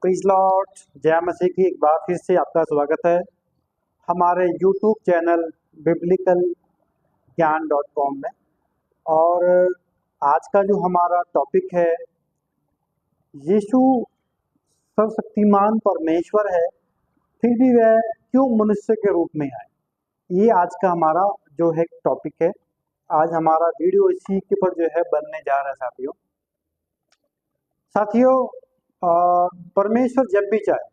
प्रीज Lord, जय मसीह की एक बार फिर से आपका स्वागत है हमारे यूट्यूब चैनल बिब्लिकल ज्ञान .com में। और आज का जो हमारा टॉपिक है, यीशु सर्वशक्तिमान परमेश्वर है, फिर भी वह क्यों मनुष्य के रूप में आए। ये आज का हमारा जो है टॉपिक है। आज हमारा वीडियो इसी के ऊपर जो है बनने जा रहा है। साथियों, परमेश्वर जब भी चाहे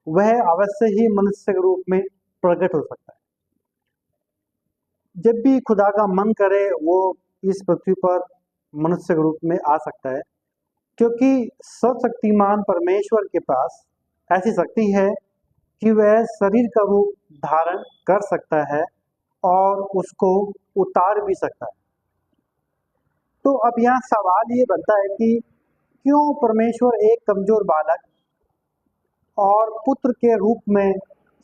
वह अवश्य ही मनुष्य के रूप में प्रकट हो सकता है। जब भी खुदा का मन करे वो इस पृथ्वी पर मनुष्य के रूप में आ सकता है, क्योंकि सर्वशक्तिमान परमेश्वर के पास ऐसी शक्ति है कि वह शरीर का रूप धारण कर सकता है और उसको उतार भी सकता है। तो अब यहाँ सवाल ये बनता है कि क्यों परमेश्वर एक कमजोर बालक और पुत्र के रूप में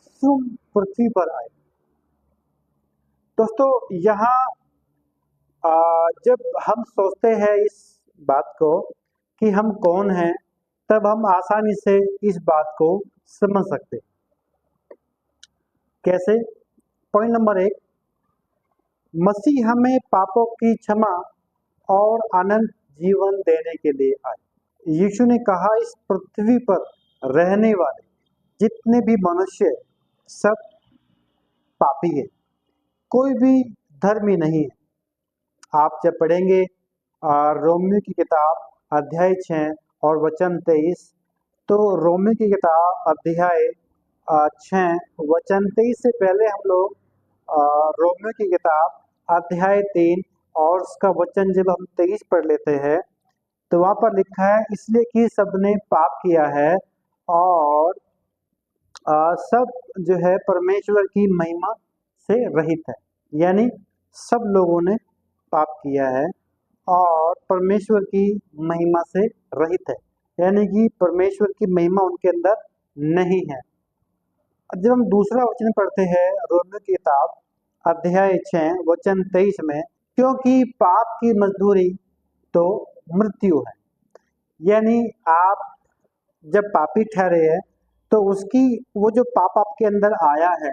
स्वयं पृथ्वी पर आए। दोस्तों, यहाँ जब हम सोचते हैं इस बात को कि हम कौन हैं, तब हम आसानी से इस बात को समझ सकते। कैसे? पॉइंट नंबर 1, मसीह हमें पापों की क्षमा और अनंत जीवन देने के लिए आए। यीशु ने कहा, इस पृथ्वी पर रहने वाले जितने भी मनुष्य सब पापी है, कोई भी धर्मी नहीं है। आप जब पढ़ेंगे रोमियो की किताब अध्याय 6 और वचन 23, तो रोमियो की किताब अध्याय 6 वचन 23 से पहले हम लोग रोमियो की किताब अध्याय 3 और उसका वचन जब हम 23 पढ़ लेते हैं, तो वहाँ पर लिखा है, इसलिए कि सबने पाप किया है और सब जो है परमेश्वर की महिमा से रहित है। यानी सब लोगों ने पाप किया है और परमेश्वर की महिमा से रहित है, यानी कि परमेश्वर की महिमा उनके अंदर नहीं है। जब हम दूसरा वचन पढ़ते हैं रोमियो की किताब अध्याय 6 वचन 23 में, क्योंकि पाप की मजदूरी तो मृत्यु है। यानी आप जब पापी ठहरे हैं तो उसकी वो जो पाप आपके अंदर आया है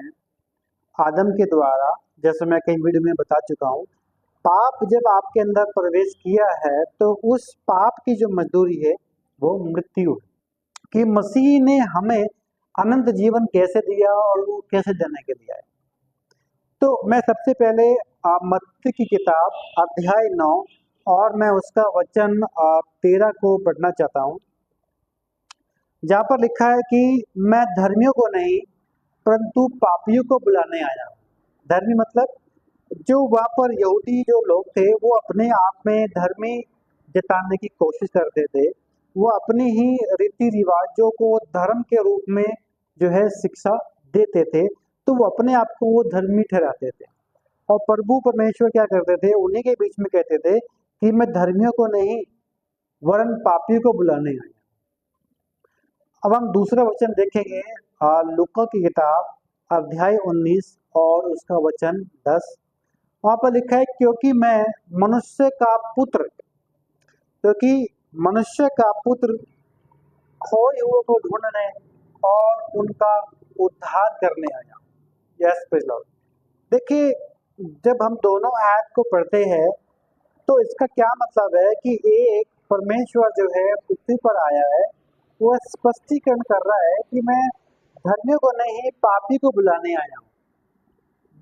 आदम के द्वारा, जैसे मैं कई वीडियो में बता चुका हूँ, पाप जब आपके अंदर प्रवेश किया है तो उस पाप की जो मजदूरी है वो मृत्यु है। कि मसीह ने हमें अनंत जीवन कैसे दिया और वो कैसे देने के लिए आए। तो मैं सबसे पहले मत्ती की किताब अध्याय 9 और मैं उसका वचन 13 को पढ़ना चाहता हूँ, जहाँ पर लिखा है कि मैं धर्मियों को नहीं परंतु पापियों को बुलाने आया हूँ। धर्मी मतलब जो वहाँ पर यहूदी जो लोग थे वो अपने आप में धर्मी जताने की कोशिश करते थे, वो अपनी ही रीति रिवाजों को धर्म के रूप में जो है शिक्षा देते थे, तो वो अपने आप को वो धर्मी ठहराते थे। और प्रभु परमेश्वर क्या करते थे, उन्हीं के बीच में कहते थे कि मैं धर्मियों को नहीं वरन पापियों को बुलाने आया। अब हम दूसरा वचन देखेंगे लूका की किताब अध्याय 19 और उसका वचन 10। वहाँ पर लिखा है, क्योंकि मनुष्य का पुत्र खोए हुए को ढूंढने और उनका उद्धार करने आया। Yes praise Lord. देखिए, जब हम दोनों आयत को पढ़ते हैं तो इसका क्या मतलब है कि एक परमेश्वर जो है पृथ्वी पर आया है, वो स्पष्टीकरण कर रहा है कि मैं धर्मियों को नहीं पापी को बुलाने आया हूँ।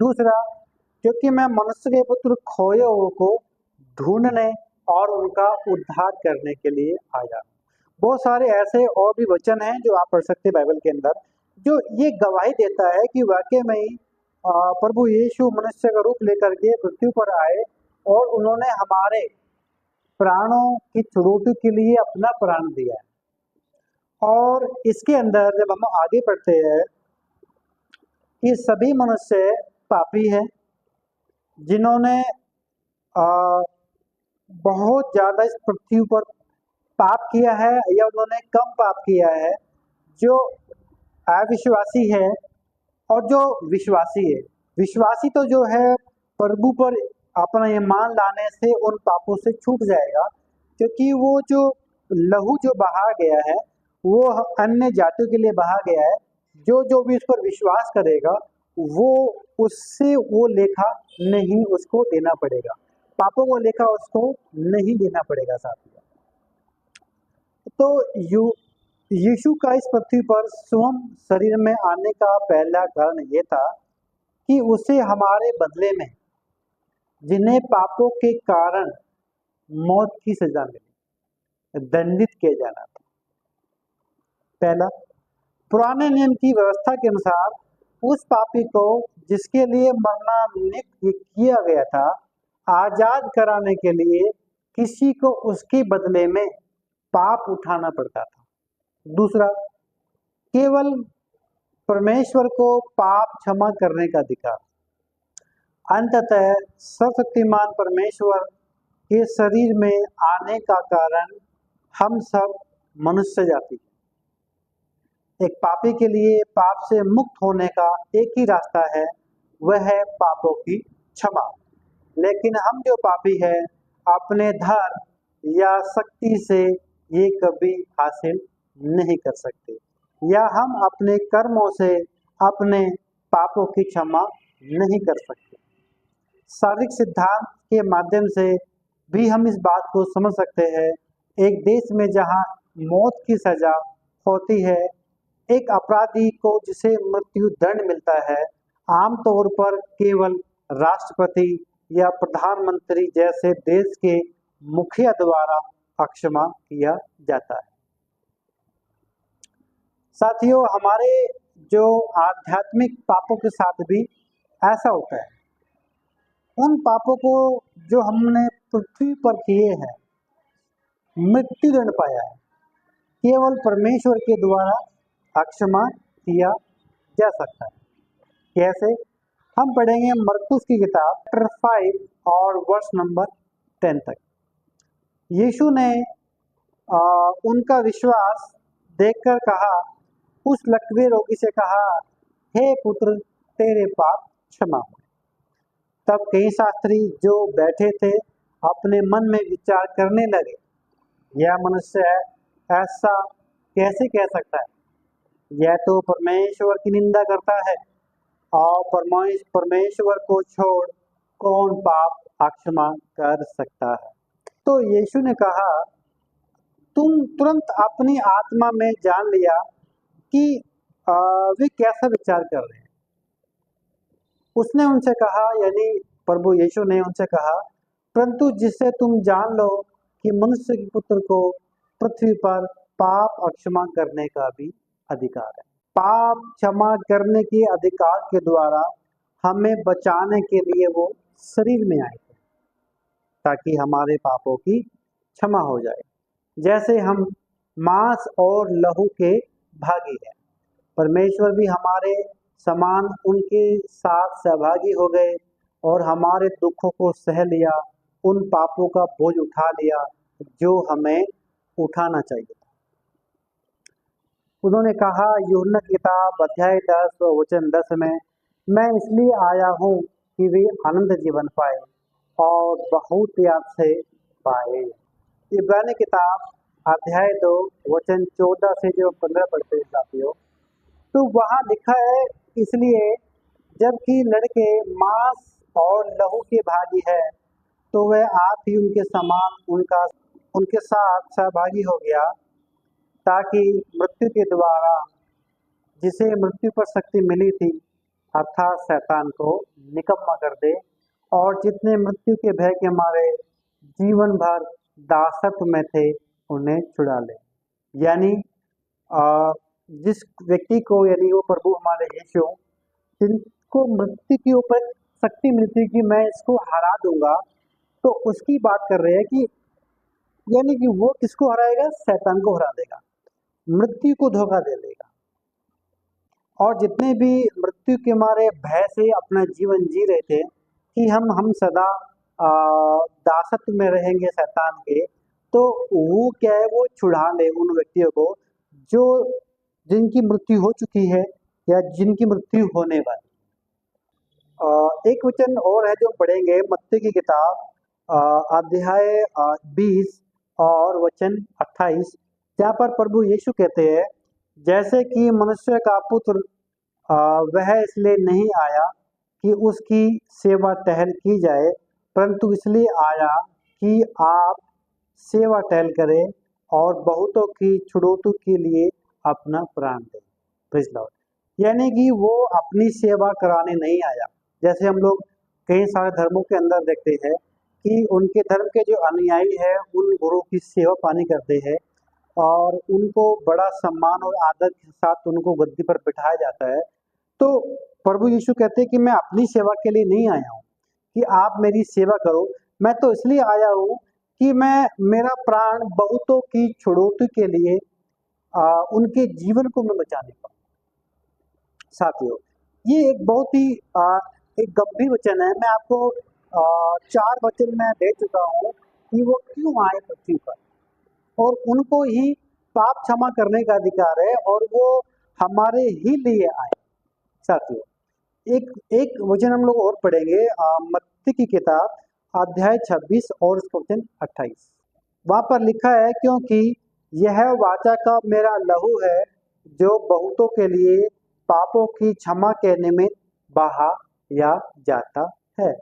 दूसरा, क्योंकि मैं मनुष्य के पुत्र खोए हुए को ढूंढने और उनका उद्धार करने के लिए आया। बहुत सारे ऐसे और भी वचन हैं जो आप पढ़ सकते हैं बाइबल के अंदर, जो ये गवाही देता है कि वाकई में ही प्रभु यीशु मनुष्य का रूप लेकर के पृथ्वी पर आए और उन्होंने हमारे प्राणों की छुड़ौती के लिए अपना प्राण दिया है। और इसके अंदर जब हम आगे पढ़ते हैं कि सभी मनुष्य पापी हैं, जिन्होंने बहुत ज़्यादा इस पृथ्वी पर पाप किया है या उन्होंने कम पाप किया है, जो अविश्वासी है और जो विश्वासी है। विश्वासी तो जो है प्रभु पर अपना ईमान लाने से उन पापों से छूट जाएगा, क्योंकि वो जो लहू जो बहा गया है वो अन्य जातियों के लिए बहा गया है। जो जो भी उस पर विश्वास करेगा वो उससे वो लेखा नहीं उसको देना पड़ेगा, पापों को लेखा उसको नहीं देना पड़ेगा साथियों। तो यीशु का इस पृथ्वी पर स्वयं शरीर में आने का पहला कारण ये था कि उसे हमारे बदले में जिन्हें पापों के कारण मौत की सजा मिली, दंडित किया जाना था। पहला, पुराने नियम की व्यवस्था के अनुसार उस पापी को जिसके लिए मरना नियुक्त किया गया था, आजाद कराने के लिए किसी को उसके बदले में पाप उठाना पड़ता था। दूसरा, केवल परमेश्वर को पाप क्षमा करने का अधिकार। अंततः सर्वशक्तिमान परमेश्वर के शरीर में आने का कारण हम सब मनुष्य जाति। एक पापी के लिए पाप से मुक्त होने का एक ही रास्ता है, वह है पापों की क्षमा। लेकिन हम जो पापी हैं अपने धर्म या शक्ति से ये कभी हासिल नहीं कर सकते, या हम अपने कर्मों से अपने पापों की क्षमा नहीं कर सकते। शारीरिक सिद्धांत के माध्यम से भी हम इस बात को समझ सकते हैं। एक देश में जहां मौत की सजा होती है, एक अपराधी को जिसे मृत्यु दंड मिलता है, आमतौर पर केवल राष्ट्रपति या प्रधानमंत्री जैसे देश के मुखिया द्वारा अक्षमा किया जाता है। साथियों, हमारे जो आध्यात्मिक पापों के साथ भी ऐसा होता है। उन पापों को जो हमने पृथ्वी पर किए हैं, मृत्यु दंड पाया है, केवल परमेश्वर के द्वारा अक्षमा किया जा सकता है। कैसे? हम पढ़ेंगे मरकुस की किताब चैप्टर 5 और वर्ष नंबर 10 तक। यीशु ने उनका विश्वास देखकर कहा, उस लकवे रोगी से कहा, हे पुत्र, तेरे पाप क्षमा हुए। तब कई शास्त्री जो बैठे थे अपने मन में विचार करने लगे, यह मनुष्य ऐसा कैसे कह सकता है? यह तो परमेश्वर की निंदा करता है, और परमेश्वर को छोड़ कौन पाप अक्षमा कर सकता है? तो यीशु ने कहा, तुम तुरंत अपनी आत्मा में जान लिया कि वे कैसा विचार कर रहे हैं। उसने उनसे कहा, यानी प्रभु यीशु ने उनसे कहा, परंतु जिससे तुम जान लो कि मनुष्य के पुत्र को पृथ्वी पर पाप अक्षमा करने का भी अधिकार है। पाप क्षमा करने के अधिकार के द्वारा हमें बचाने के लिए वो शरीर में आए थे, ताकि हमारे पापों की क्षमा हो जाए। जैसे हम मांस और लहू के भागी हैं, परमेश्वर भी हमारे समान उनके साथ सहभागी हो गए और हमारे दुखों को सह लिया, उन पापों का बोझ उठा लिया जो हमें उठाना चाहिए। उन्होंने कहा, यूहन्ना की किताब अध्याय 10 वचन 10 में, मैं इसलिए आया हूँ कि वे आनंद जीवन पाए और बहुत याद से पाए। इब्रानी किताब अध्याय 2 वचन 14 से जो 15 पढ़ते साथियों, तो वहाँ लिखा है, इसलिए जबकि लड़के मांस और लहू के भागी है, तो वह आप ही उनके समान उनके साथ सहभागी हो गया, ताकि मृत्यु के द्वारा जिसे मृत्यु पर शक्ति मिली थी, अर्थात शैतान को निकम्मा कर दे, और जितने मृत्यु के भय के मारे जीवन भर दासत्व में थे उन्हें छुड़ा ले। यानी जिस व्यक्ति को, यानी वो प्रभु हमारे यीशु, जिनको मृत्यु के ऊपर शक्ति मिलती कि मैं इसको हरा दूंगा, तो उसकी बात कर रहे हैं कि यानी कि वो किसको हराएगा? शैतान को हरा देगा, मृत्यु को धोखा दे देगा। और जितने भी मृत्यु के मारे भय से अपना जीवन जी रहे थे कि हम सदा दासत्व में रहेंगे शैतान के, तो वो क्या है, वो छुड़ा ले उन व्यक्तियों को जो जिनकी मृत्यु हो चुकी है या जिनकी मृत्यु होने वाली। एक वचन और है जो पढ़ेंगे, मत्ती की किताब अध्याय 20 और वचन 28। जहाँ पर प्रभु यीशु कहते हैं, जैसे कि मनुष्य का पुत्र वह इसलिए नहीं आया कि उसकी सेवा टहल की जाए, परंतु इसलिए आया कि आप सेवा टहल करें और बहुतों की छुड़ौती के लिए अपना प्राण दें। Praise Lord. यानी कि वो अपनी सेवा कराने नहीं आया। जैसे हम लोग कई सारे धर्मों के अंदर देखते हैं कि उनके धर्म के जो अनुयायी हैं, उन गुरु की सेवा पानी करते हैं और उनको बड़ा सम्मान और आदर के साथ उनको गद्दी पर बिठाया जाता है। तो प्रभु यीशु कहते हैं कि मैं अपनी सेवा के लिए नहीं आया हूँ कि आप मेरी सेवा करो, मैं तो इसलिए आया हूँ कि मैं मेरा प्राण बहुतों की छुड़ौती के लिए उनके जीवन को मैं बचाने पाऊँ। साथियों, ये एक बहुत ही एक गंभीर वचन है। मैं आपको 4 वचन मैं दे चुका हूँ कि वो क्यों आए पृथ्वी पर, और उनको ही पाप क्षमा करने का अधिकार है और वो हमारे ही लिए आए। साथियों, एक एक वचन हम लोग और पढ़ेंगे, मत्ती की किताब अध्याय 26 और उसका वचन 28। वहां पर लिखा है, क्योंकि यह वाचा का मेरा लहू है जो बहुतों के लिए पापों की क्षमा के निमित्त बहा या जाता है।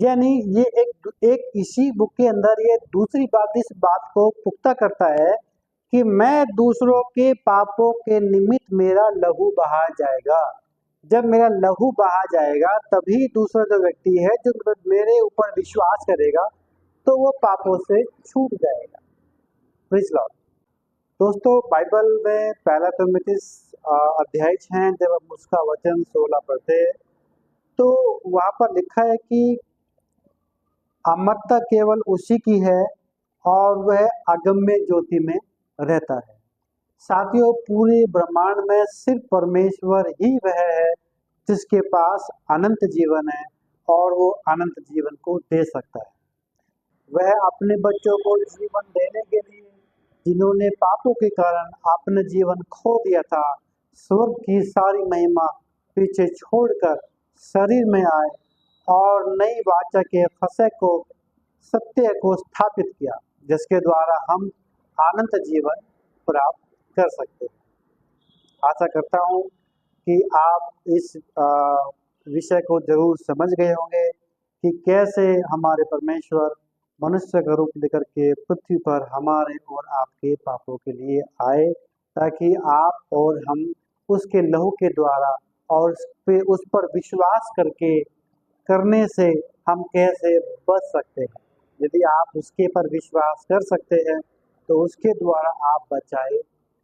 यानी ये एक इसी बुक के अंदर ये दूसरी बात इस बात को पुख्ता करता है कि मैं दूसरों के पापों के निमित्त मेरा लहू बहा जाएगा। जब मेरा लहू बहा जाएगा तभी दूसरा जो व्यक्ति है जो मेरे ऊपर विश्वास करेगा तो वो पापों से छूट जाएगा। Praise Lord. दोस्तों, बाइबल में पहला तिमुथियुस अध्याय 6 जब हम उसका वचन 16 पढ़ते हैं तो वहाँ पर लिखा है कि अमरता केवल उसी की है और वह अगम्य ज्योति में रहता है। साथियों, पूरे ब्रह्मांड में सिर्फ परमेश्वर ही वह है जिसके पास अनंत जीवन है और वो अनंत जीवन को दे सकता है। वह अपने बच्चों को जीवन देने के लिए, जिन्होंने पापों के कारण अपना जीवन खो दिया था, स्वर्ग की सारी महिमा पीछे छोड़कर शरीर में आए और नई वाचा के फसह को, सत्य को स्थापित किया, जिसके द्वारा हम अनंत जीवन प्राप्त कर सकते हैं। आशा करता हूँ कि आप इस विषय को जरूर समझ गए होंगे कि कैसे हमारे परमेश्वर मनुष्य का रूप लेकर के पृथ्वी पर हमारे और आपके पापों के लिए आए, ताकि आप और हम उसके लहू के द्वारा और उस पर विश्वास करने से हम कैसे बच सकते हैं। यदि आप उसके पर विश्वास कर सकते हैं तो उसके द्वारा आप बचाए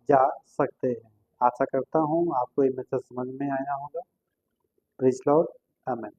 जा सकते हैं। आशा करता हूँ आपको ये मैसेज समझ में आया होगा। Praise Lord. आमीन।